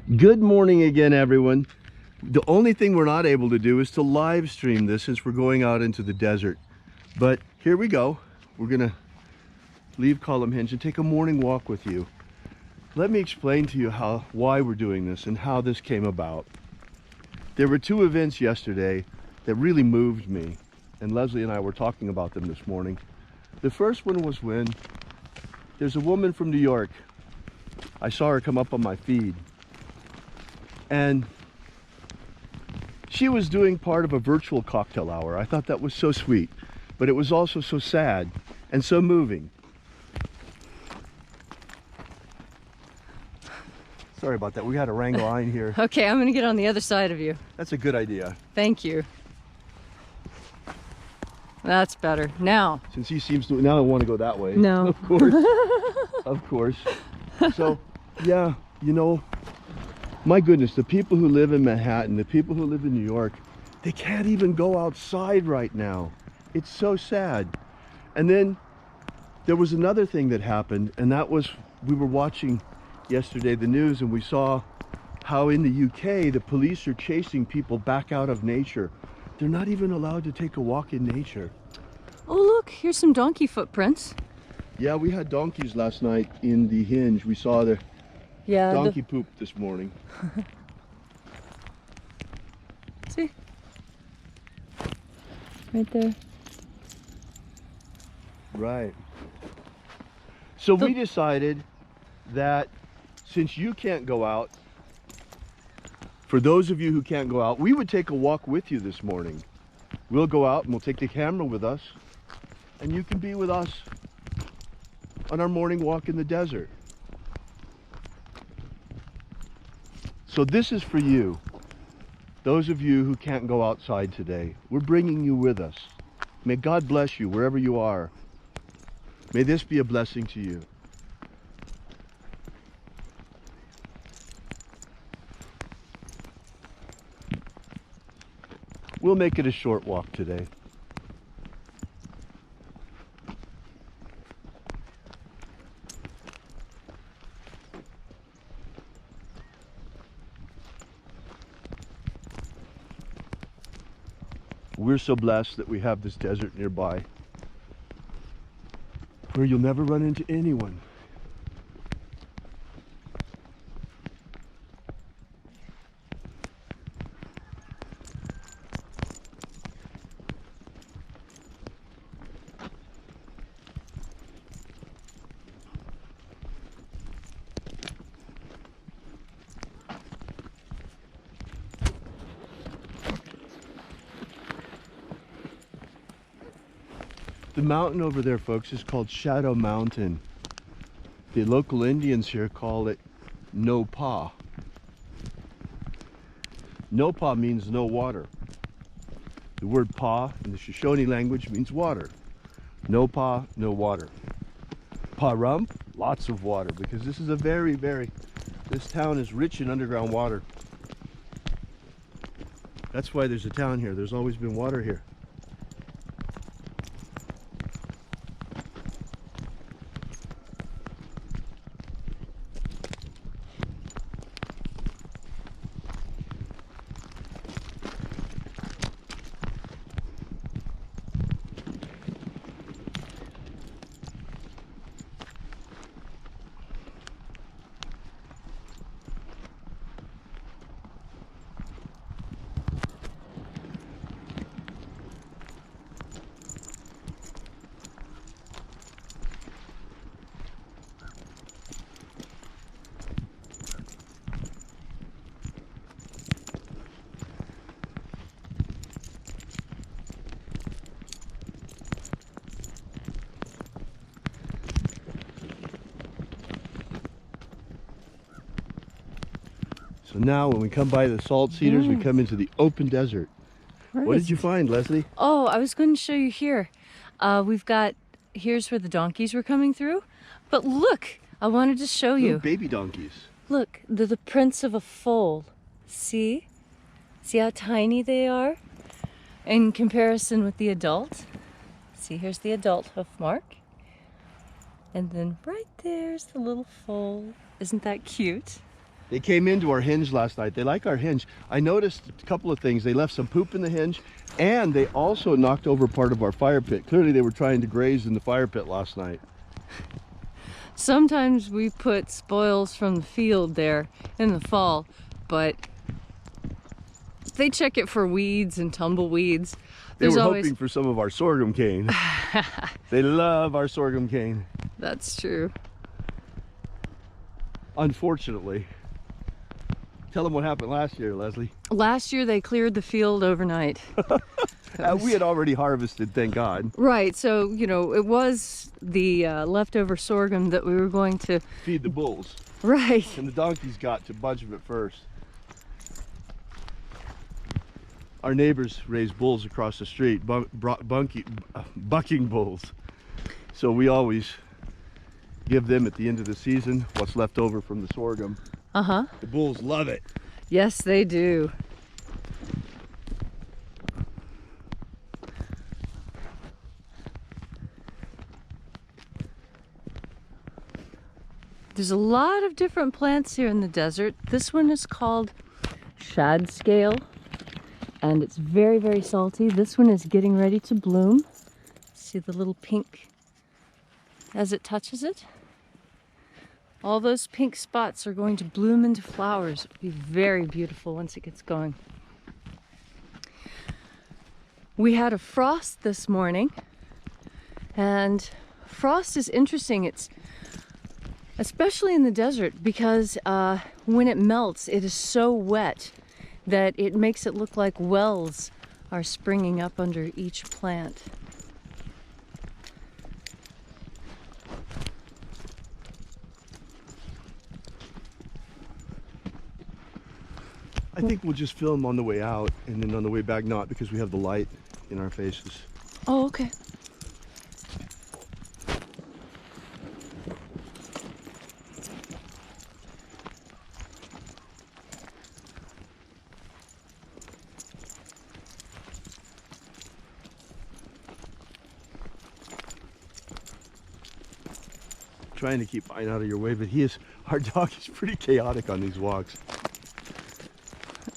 Good morning again, everyone. The only thing we're not able to do is to live stream this since we're going out into the desert. But here we go. We're gonna leave Column Hinge and take a morning walk with you. Let me explain to you why we're doing this and how this came about. There were two events yesterday that really moved me, and Leslie and I were talking about them this morning. The first one was when there's a woman from New York. I saw her come up on my feed, and she was doing part of a virtual cocktail hour. I thought that was so sweet, but it was also so sad and so moving. Sorry about that. We had a wrangle line here. Okay, I'm gonna get on the other side of you. That's a good idea. Thank you. That's better. Now. Since he seems to, now I want to go that way. No. Of course. Of course. So, yeah, you know, my goodness, the people who live in Manhattan, the people who live in New York, they can't even go outside right now. It's so sad. And then there was another thing that happened, and that was, we were watching yesterday the news, and we saw how in the UK the police are chasing people back out of nature. They're not even allowed to take a walk in nature. Oh look, here's some donkey footprints. Yeah, we had donkeys last night in the Hinge. We saw the donkey poop this morning. See? Right there. Right. So we decided that since you can't go out, for those of you who can't go out, we would take a walk with you this morning. We'll go out and we'll take the camera with us, and you can be with us on our morning walk in the desert. So this is for you, those of you who can't go outside today. We're bringing you with us. May God bless you wherever you are. May this be a blessing to you. We'll make it a short walk today. We're so blessed that we have this desert nearby where you'll never run into anyone. The mountain over there, folks, is called Shadow Mountain. The local Indians here call it No Pa. No Pa means no water. The word Pa in the Shoshone language means water. No Pa, no water. Pa Rump, lots of water, because this is a this town is rich in underground water. That's why there's a town here. There's always been water here. So now when we come by the salt cedars, we come into the open desert. What did you find, Leslie? Oh, I was going to show you here. Here's where the donkeys were coming through. But look, I wanted to show you. Baby donkeys. Look, they're the prints of a foal. See? See how tiny they are in comparison with the adult? See, here's the adult hoof mark. And then right there's the little foal. Isn't that cute? They came into our hinge last night. They like our hinge. I noticed a couple of things. They left some poop in the hinge, and they also knocked over part of our fire pit. Clearly they were trying to graze in the fire pit last night. Sometimes we put spoils from the field there in the fall, but they check it for weeds and tumbleweeds. They were hoping for some of our sorghum cane. They love our sorghum cane. That's true. Unfortunately. Tell them what happened last year, Leslie. Last year they cleared the field overnight. We had already harvested, thank God. Right, so, you know, it was the leftover sorghum that we were going to feed the bulls. Right. And the donkeys got to a bunch of it first. Our neighbors raise bulls across the street, bucking bulls. So we always give them at the end of the season what's left over from the sorghum. Uh-huh. The bulls love it. Yes, they do. There's a lot of different plants here in the desert. This one is called Shad Scale, and it's very, very salty. This one is getting ready to bloom. See the little pink as it touches it? All those pink spots are going to bloom into flowers. It'll be very beautiful once it gets going. We had a frost this morning, and frost is interesting. It's especially in the desert because when it melts, it is so wet that it makes it look like wells are springing up under each plant. I think we'll just film on the way out, and then on the way back not, because we have the light in our faces. Oh, okay. Trying to keep mine out of your way, but our dog is pretty chaotic on these walks.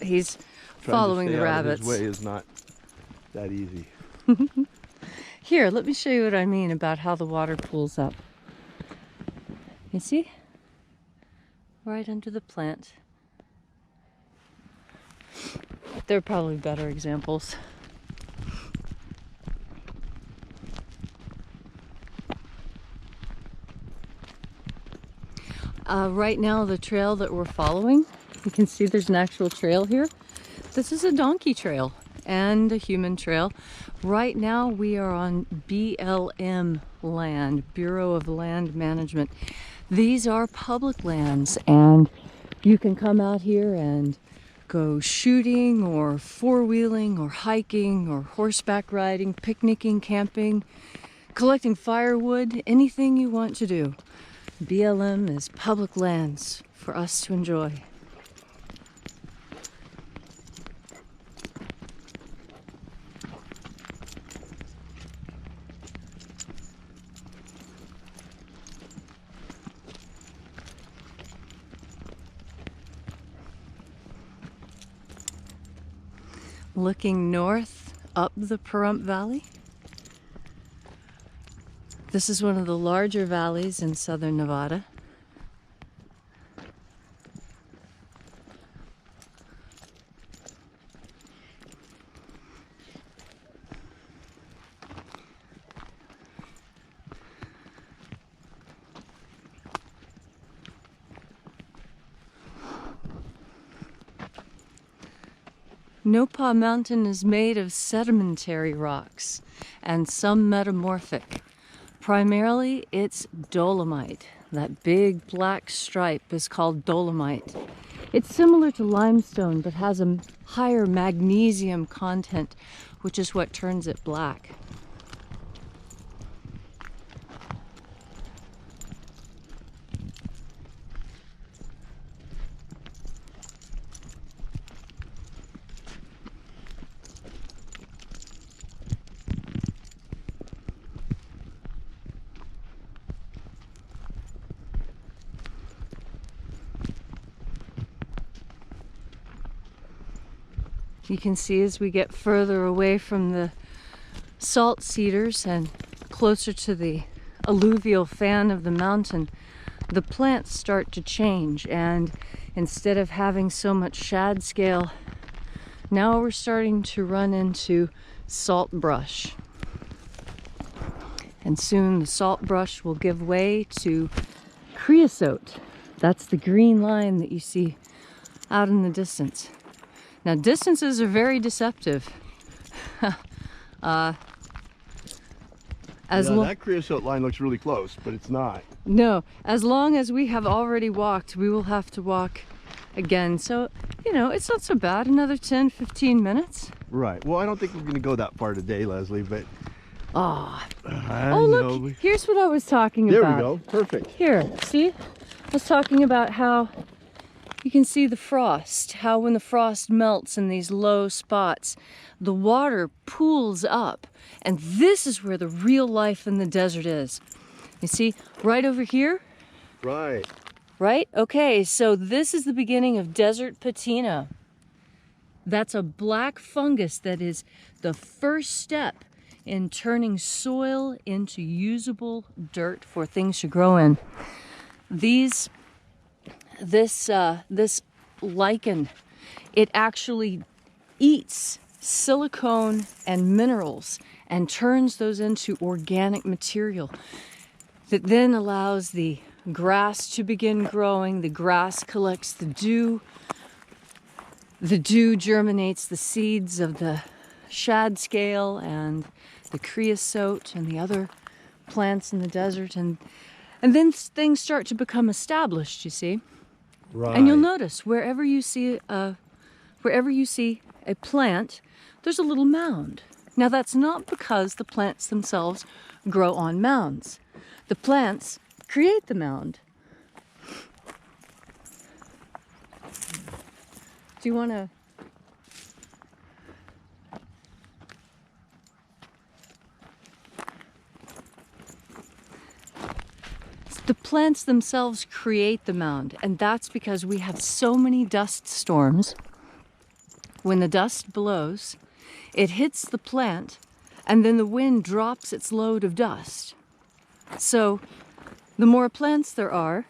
He's following the rabbits. His way is not that easy. Here, let me show you what I mean about how the water pools up. You see? Right under the plant. There are probably better examples. Right now, the trail that we're following, you can see there's an actual trail here. This is a donkey trail and a human trail. Right now, we are on BLM land, Bureau of Land Management. These are public lands, and you can come out here and go shooting or four-wheeling or hiking or horseback riding, picnicking, camping, collecting firewood, anything you want to do. BLM is public lands for us to enjoy. Looking north up the Pahrump Valley. This is one of the larger valleys in southern Nevada. Nopah Mountain is made of sedimentary rocks and some metamorphic. Primarily, it's dolomite. That big black stripe is called dolomite. It's similar to limestone, but has a higher magnesium content, which is what turns it black. You can see as we get further away from the salt cedars and closer to the alluvial fan of the mountain, the plants start to change, and instead of having so much shad scale, now we're starting to run into salt brush. And soon the salt brush will give way to creosote. That's the green line that you see out in the distance. Now, distances are very deceptive. That creosote line looks really close, but it's not. No, as long as we have already walked, we will have to walk again. So, you know, it's not so bad. Another 10, 15 minutes. Right. Well, I don't think we're going to go that far today, Leslie, but... Oh, oh look, here's what I was talking about. There we go. Perfect. Here, see? I was talking about how you can see the frost, how when the frost melts in these low spots, the water pools up. And this is where the real life in the desert is. You see, right over here? Right. Right? Okay, so this is the beginning of desert patina. That's a black fungus that is the first step in turning soil into usable dirt for things to grow in. This lichen, it actually eats silicone and minerals and turns those into organic material that then allows the grass to begin growing. The grass collects the dew. The dew germinates the seeds of the shad scale and the creosote and the other plants in the desert, and then things start to become established, you see. Right. And you'll notice wherever you see a plant, there's a little mound. Now that's not because the plants themselves grow on mounds. The plants create the mound. Do you want to... The plants themselves create the mound, and that's because we have so many dust storms. When the dust blows, it hits the plant, and then the wind drops its load of dust. So, the more plants there are,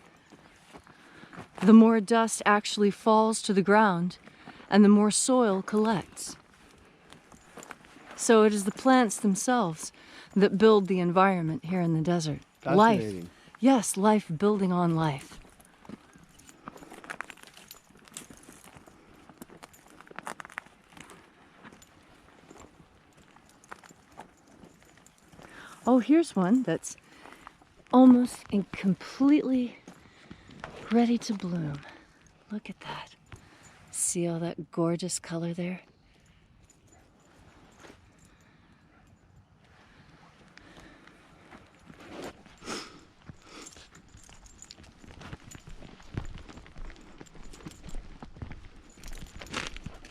the more dust actually falls to the ground, and the more soil collects. So it is the plants themselves that build the environment here in the desert. Life. Yes, life building on life. Oh, here's one that's almost and completely ready to bloom. Look at that. See all that gorgeous color there?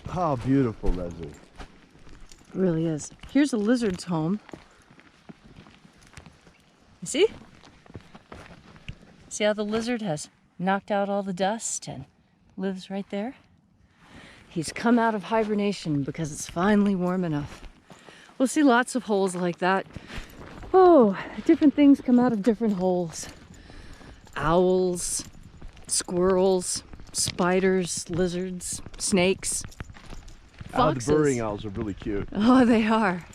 How beautiful, Leslie. It really is. Here's a lizard's home. You see? See how the lizard has knocked out all the dust and lives right there? He's come out of hibernation because it's finally warm enough. We'll see lots of holes like that. Oh, different things come out of different holes. Owls, squirrels, spiders, lizards, snakes, foxes. The burrowing owls are really cute. Oh, they are.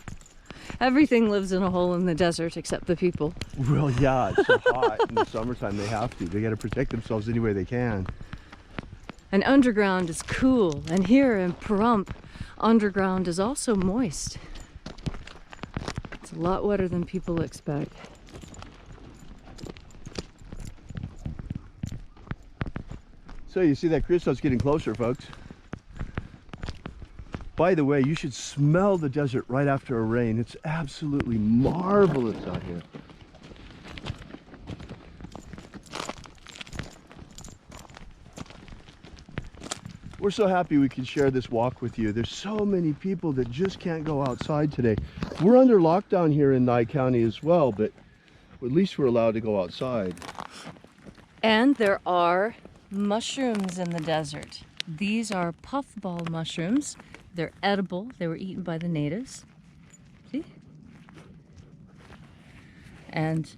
Everything lives in a hole in the desert except the people. Well, yeah, it's so hot in the summertime. They have to. They got to protect themselves any way they can. And underground is cool. And here in Pahrump, underground is also moist. It's a lot wetter than people expect. So you see that creosote's getting closer, folks. By the way, you should smell the desert right after a rain. It's absolutely marvelous out here. We're so happy we can share this walk with you. There's so many people that just can't go outside today. We're under lockdown here in Nye County as well, but at least we're allowed to go outside. And there are mushrooms in the desert. These are puffball mushrooms. They're edible. They were eaten by the natives. See? And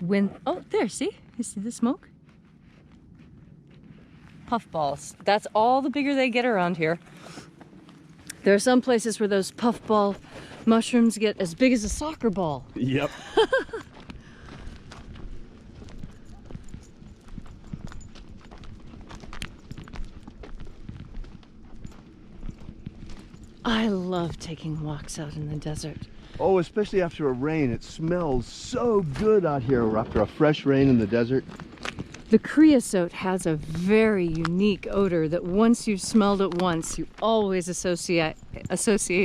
when, oh, there, see? You see the smoke? Puffballs. That's all the bigger they get around here. There are some places where those puffball mushrooms get as big as a soccer ball. Yep. I love taking walks out in the desert. Oh, especially after a rain. It smells so good out here after a fresh rain in the desert. The creosote has a very unique odor that once you've smelled it once, you always associate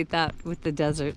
that with the desert.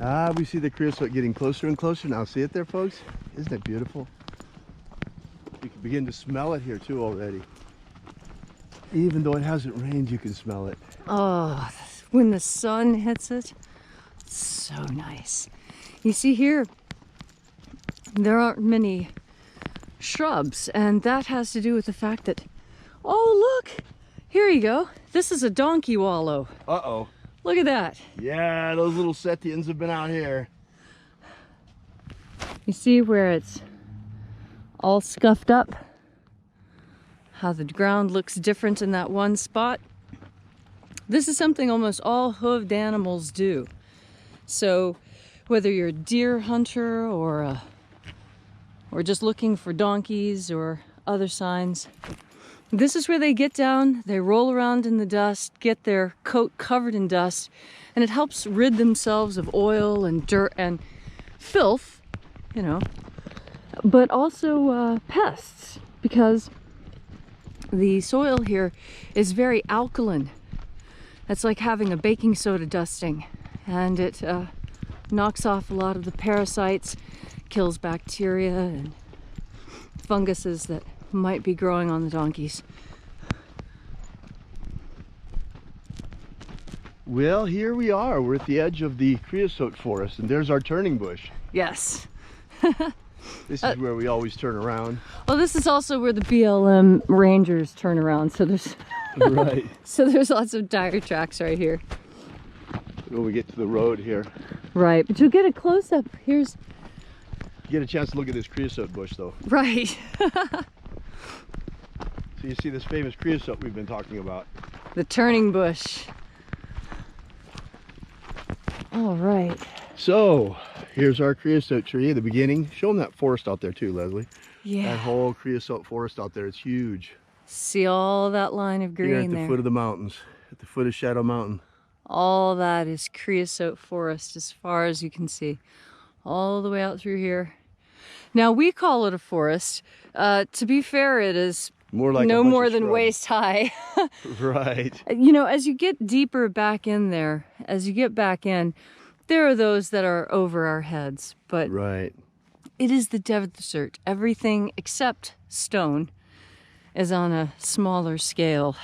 Ah, we see the creosote getting closer and closer now. See it there, folks? Isn't it beautiful? You can begin to smell it here too already. Even though it hasn't rained, you can smell it. Oh, when the sun hits it, it's so nice. You see here, there aren't many shrubs, and that has to do with the fact that, oh look, here you go. This is a donkey wallow. Uh-oh. Look at that. Yeah, those little Setians have been out here. You see where it's all scuffed up? How the ground looks different in that one spot? This is something almost all hooved animals do. So whether you're a deer hunter or just looking for donkeys or other signs, this is where they get down, they roll around in the dust, get their coat covered in dust, and it helps rid themselves of oil and dirt and filth, you know, but also pests, because the soil here is very alkaline. It's like having a baking soda dusting, and it knocks off a lot of the parasites, kills bacteria and funguses that might be growing on the donkeys. Well, here we are. We're at the edge of the creosote forest, and there's our turning bush. Yes. This is where we always turn around. Well, this is also where the BLM Rangers turn around, so there's Right. so there's lots of tire tracks right here. When we get to the road here. Right, but you'll get a close-up. Here's... You get a chance to look at this creosote bush, though. Right. So you see this famous creosote we've been talking about. The turning bush. All right. So here's our creosote tree at the beginning. Show them that forest out there too, Leslie. Yeah. That whole creosote forest out there, it's huge. See all that line of green Here at the there? foot of the mountains, at the foot of Shadow Mountain. All that is creosote forest as far as you can see. All the way out through here. Now we call it a forest. To be fair, it is More like no a bunch more of than shrubs. waist high. Right. You know, as you get deeper back in there, as you get back in, there are those that are over our heads, but Right. it is the desert. Everything except stone is on a smaller scale.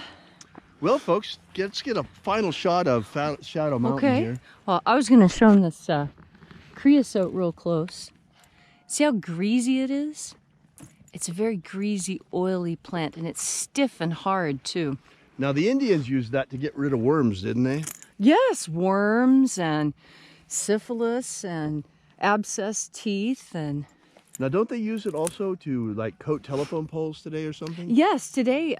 Well, folks, let's get a final shot of Shadow Mountain Okay. here. Well, I was going to show them this creosote real close. See how greasy it is? It's a very greasy, oily plant, and it's stiff and hard, too. Now, the Indians used that to get rid of worms, didn't they? Yes, worms and syphilis and abscessed teeth and... Now, don't they use it also to, like, coat telephone poles today or something? Yes, today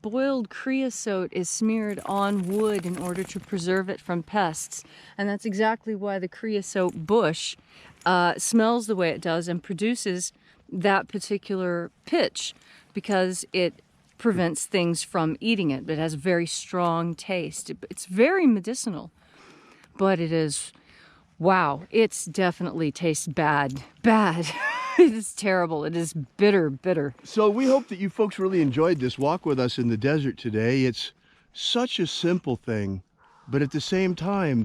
boiled creosote is smeared on wood in order to preserve it from pests. And that's exactly why the creosote bush smells the way it does and produces that particular pitch, because it prevents things from eating it. It has a very strong taste. It's very medicinal, but it is, wow, it's definitely tastes bad. Bad. It is terrible. It is bitter, bitter. So we hope that you folks really enjoyed this walk with us in the desert today. It's such a simple thing, but at the same time,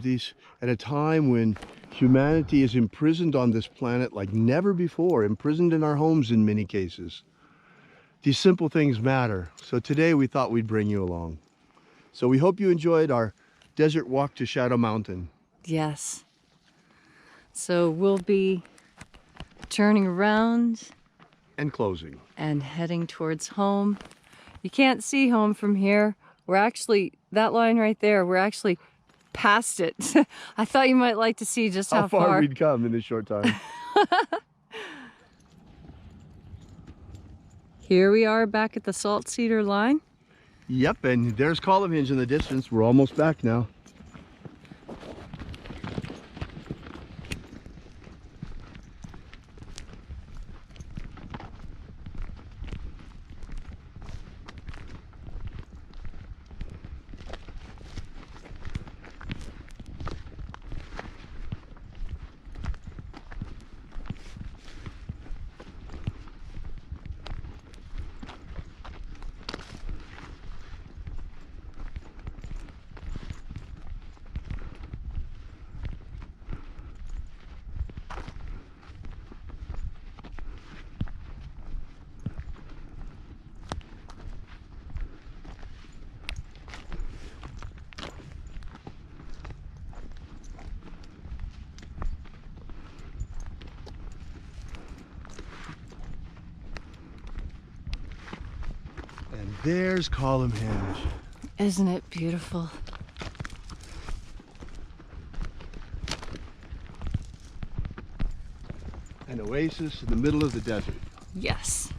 at a time when humanity is imprisoned on this planet like never before, imprisoned in our homes in many cases, these simple things matter. So today we thought we'd bring you along. So we hope you enjoyed our desert walk to Shadow Mountain. Yes. So we'll be turning around And closing. and heading towards home. You can't see home from here. We're actually, that line right there, we're actually past it. I thought you might like to see just how far. we'd come in this short time. Here we are back at the Salt Cedar line. Yep, and there's Column Hinge in the distance. We're almost back now. And there's Column Hinge. Isn't it beautiful? An oasis in the middle of the desert. Yes.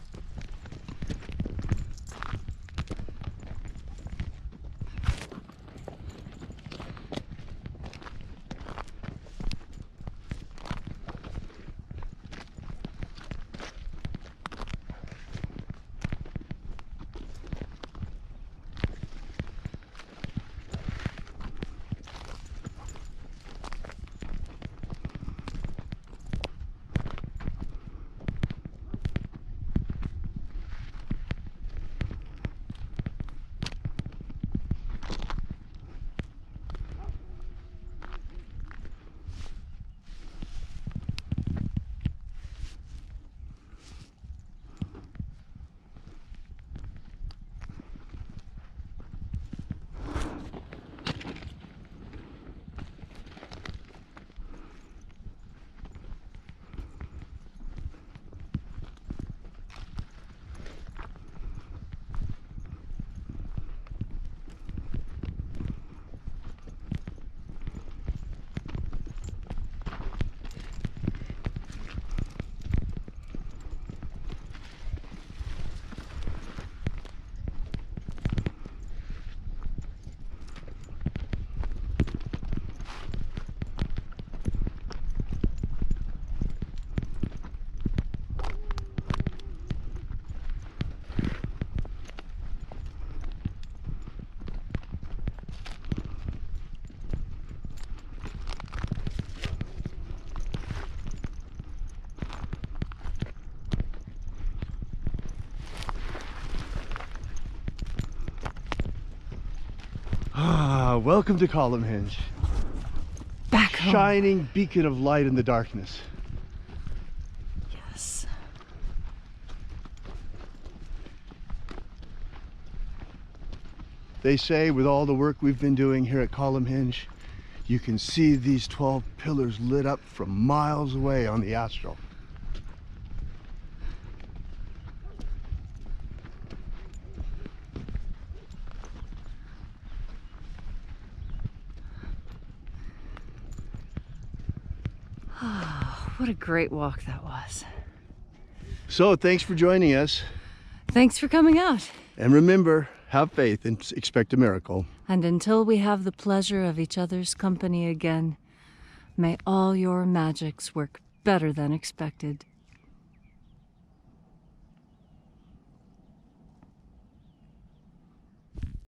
Welcome to Column Hinge. Back home. Shining beacon of light in the darkness. Yes. They say with all the work we've been doing here at Column Hinge, you can see these 12 pillars lit up from miles away on the astral. What a great walk that was. So thanks for joining us. Thanks for coming out. And remember, have faith and expect a miracle. And until we have the pleasure of each other's company again, may all your magics work better than expected.